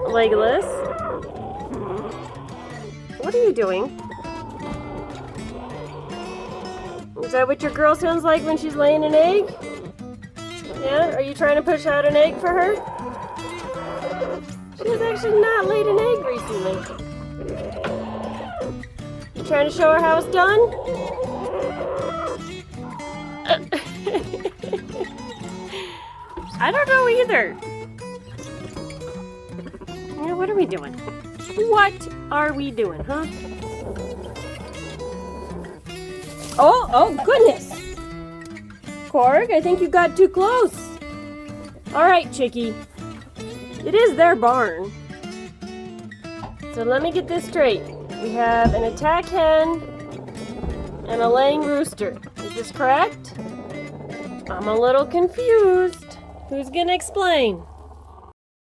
Legolas? What are you doing? Is that what your girl sounds like when she's laying an egg? Yeah? Are you trying to push out an egg for her? She has actually not laid an egg recently. You trying to show her how it's done? I don't know either. Yeah, what are we doing? What are we doing, huh? Oh goodness! Korg, I think you got too close. All right, Chickie. It is their barn. So let me get this straight. We have an attack hen and a laying rooster. Is this correct? I'm a little confused. Who's gonna explain?